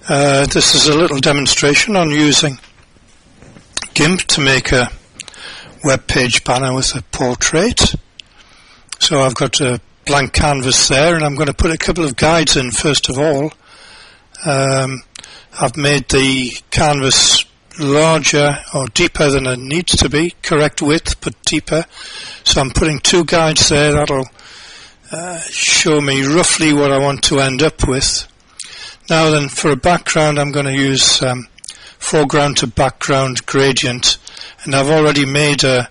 This is a little demonstration on using GIMP to make a web page banner with a portrait. So I've got a blank canvas there, and I'm going to put a couple of guides in first of all. I've made the canvas larger or deeper than it needs to be, correct width but deeper. So I'm putting two guides there that'll show me roughly what I want to end up with. Now then, for a background I'm going to use foreground to background gradient, and I've already made a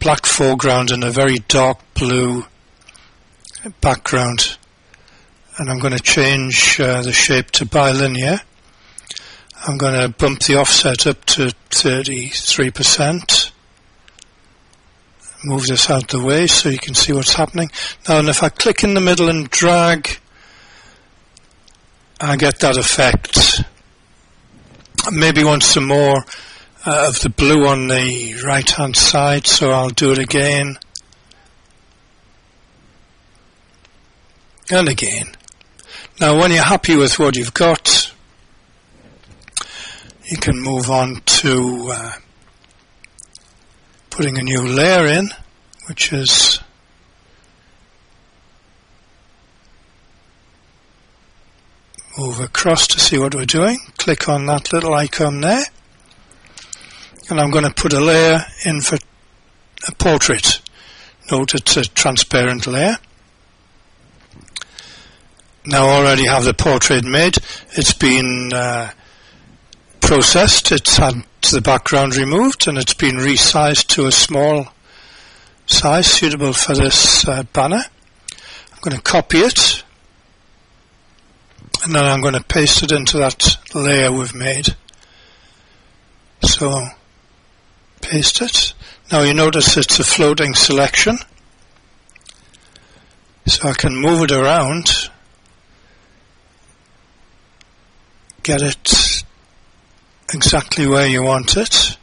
black foreground and a very dark blue background, and I'm going to change the shape to bilinear. I'm going to bump the offset up to 33%. Move this out the way so you can see what's happening. Now, and if I click in the middle and drag, I get that effect. I maybe want some more of the blue on the right hand side, so I'll do it again and again. Now when you're happy with what you've got, you can move on to putting a new layer in, which is move across to see what we're doing. Click on that little icon there, and I'm going to put a layer in for a portrait. Note it's a transparent layer. Now I already have the portrait made. It's been processed, it's had the background removed, and it's been resized to a small size suitable for this banner. I'm going to copy it, and then I'm going to paste it into that layer we've made. So paste it. Now you notice it's a floating selection, so I can move it around, get it exactly where you want it.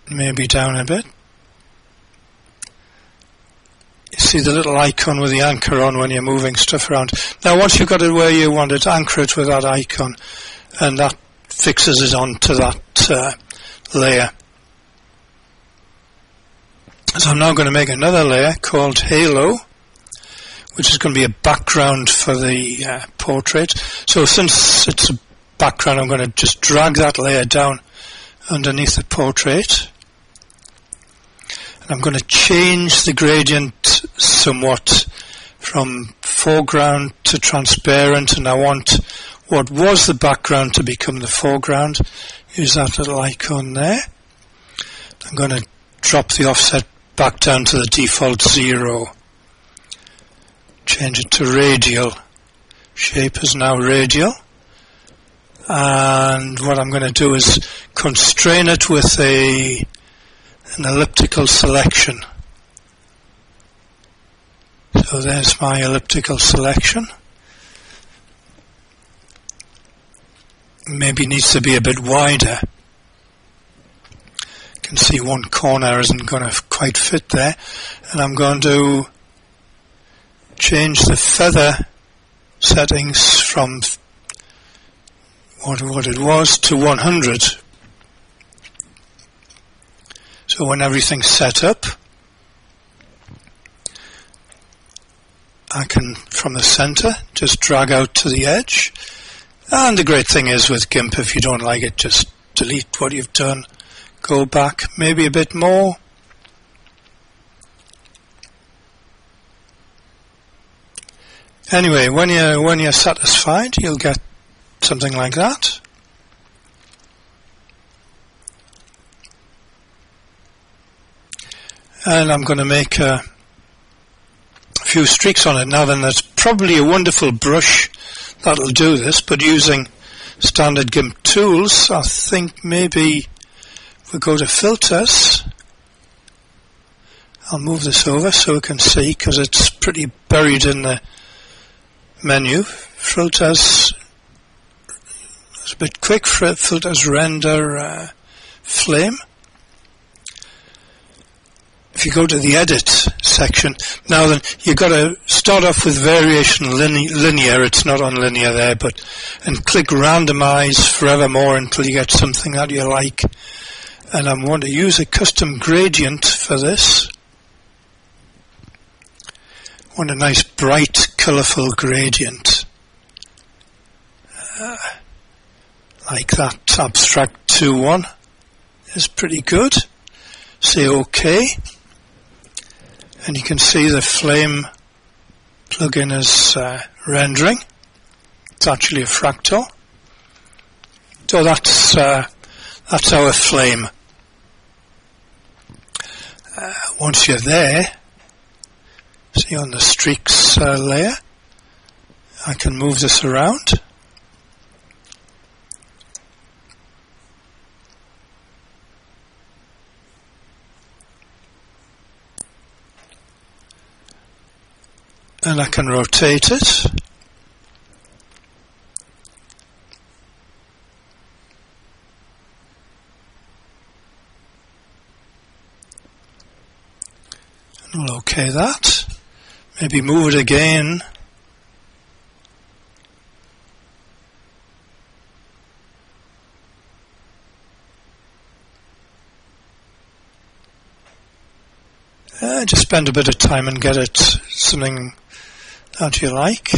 Maybe down a bit. You see the little icon with the anchor on when you're moving stuff around. Now once you've got it where you want it, anchor it with that icon, and that fixes it onto that layer. So I'm now going to make another layer called Halo, which is going to be a background for the portrait. So since it's a background, I'm going to just drag that layer down underneath the portrait. And I'm going to change the gradient somewhat from foreground to transparent, and I want what was the background to become the foreground. Use that little icon there. I'm going to drop the offset back down to the default 0. Change it to radial. Shape is now radial. And what I'm going to do is constrain it with an elliptical selection. So there's my elliptical selection. Maybe needs to be a bit wider. You can see one corner isn't going to quite fit there. And I'm going to change the feather settings from what it was to 100. So when everything's set up, I can, from the center, just drag out to the edge. And the great thing is with GIMP, if you don't like it, just delete what you've done, go back, maybe a bit more. Anyway, when you're satisfied, you'll get something like that. And I'm going to make a few streaks on it. Now then, there's probably a wonderful brush that'll do this, but using standard GIMP tools, I think maybe if we go to filters, I'll move this over so we can see, because it's pretty buried in the menu. Filters, it's a bit quick. Filters render flame. if you go to the edit section, now then you've got to start off with variation linear, it's not on linear there, and click randomize forevermore until you get something that you like. And I want to use a custom gradient for this. I want a nice bright colourful gradient. Like that abstract 2-1 is pretty good. Say OK. And you can see the flame plugin is rendering. It's actually a fractal. So that's our flame. Once you're there, see on the streaks layer, I can move this around. And I can rotate it. And we'll OK that. Maybe move it again. Just spend a bit of time and get it something that you like.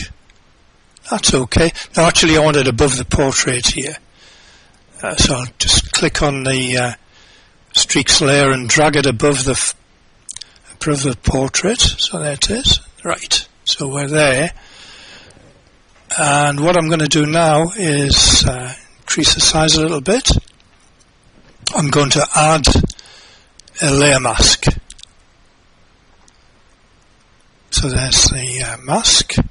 That's okay. Now actually I want it above the portrait here. So I'll just click on the streaks layer and drag it above the portrait. So there it is. Right. So we're there. And what I'm going to do now is increase the size a little bit. I'm going to add a layer mask. So there's the mask, and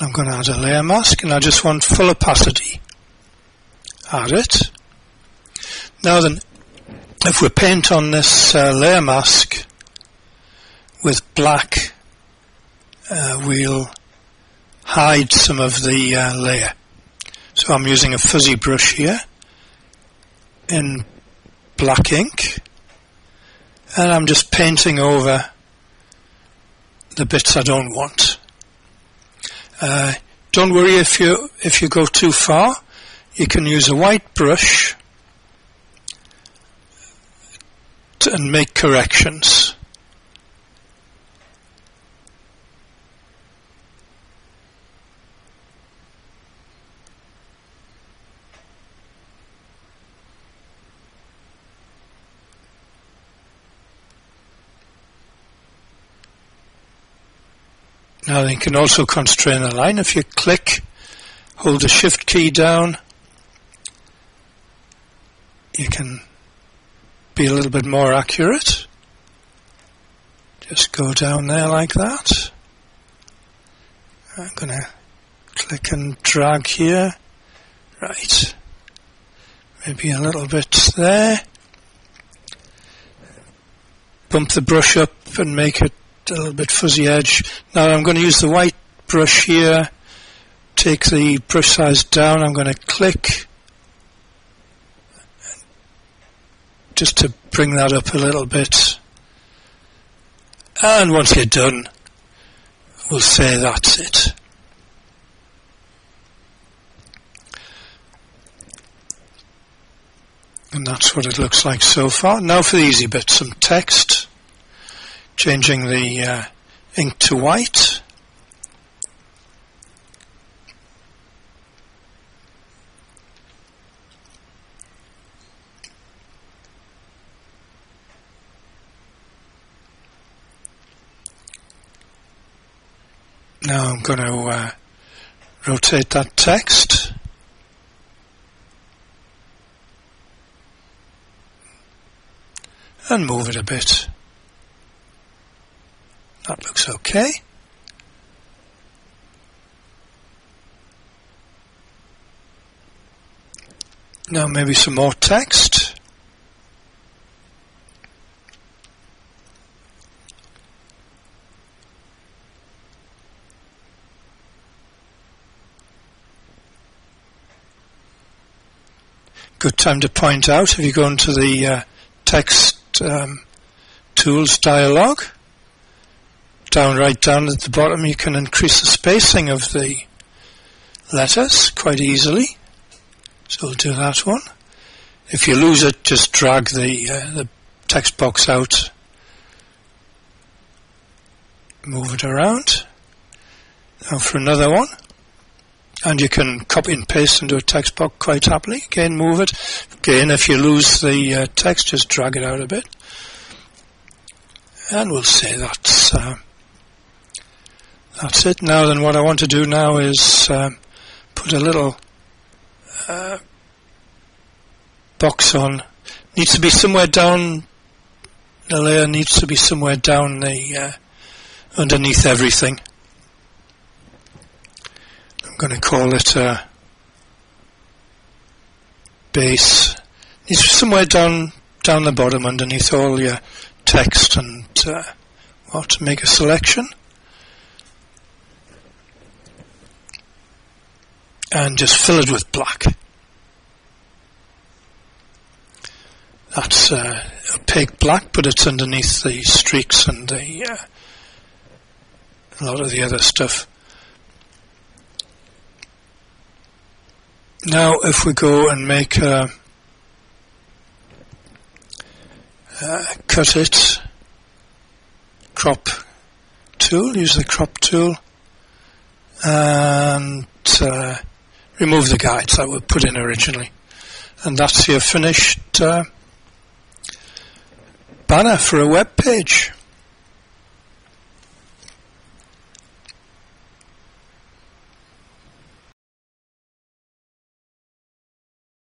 I'm going to add a layer mask, and I just want full opacity. Add it. Now then, if we paint on this layer mask with black, we'll hide some of the layer. So I'm using a fuzzy brush here in black ink, and I'm just painting over the bits I don't want. Don't worry if you go too far. You can use a white brush and make corrections. Now you can also constrain the line. If you click, hold the shift key down, you can be a little bit more accurate. Just go down there like that. I'm going to click and drag here. Right. Maybe a little bit there. Bump the brush up and make it a little bit fuzzy edge. Now I'm going to use the white brush here, take the brush size down, I'm going to click just to bring that up a little bit, and once you're done we'll say that's it. And that's what it looks like so far. Now for the easy bit, some text. Changing the ink to white. Now I'm going to rotate that text. And move it a bit. That looks okay. Now maybe some more text. Good time to point out, if you go into the text Tools dialog. Right down at the bottom you can increase the spacing of the letters quite easily. So we'll do that one. If you lose it, just drag the text box out, move it around. Now for another one, and you can copy and paste into a text box quite happily. Again, move it. Again, if you lose the text, just drag it out a bit. And we'll say that's it. Now then, what I want to do now is put a little box on. Needs to be somewhere down. The layer needs to be somewhere down the underneath everything. I'm going to call it base. Needs to be somewhere down the bottom underneath all your text, and to make a selection. And just fill it with black. That's opaque black, but it's underneath the streaks and a lot of the other stuff. Now if we go and make a cut it, crop tool, use the crop tool, and remove the guides that were put in originally. And that's your finished banner for a web page.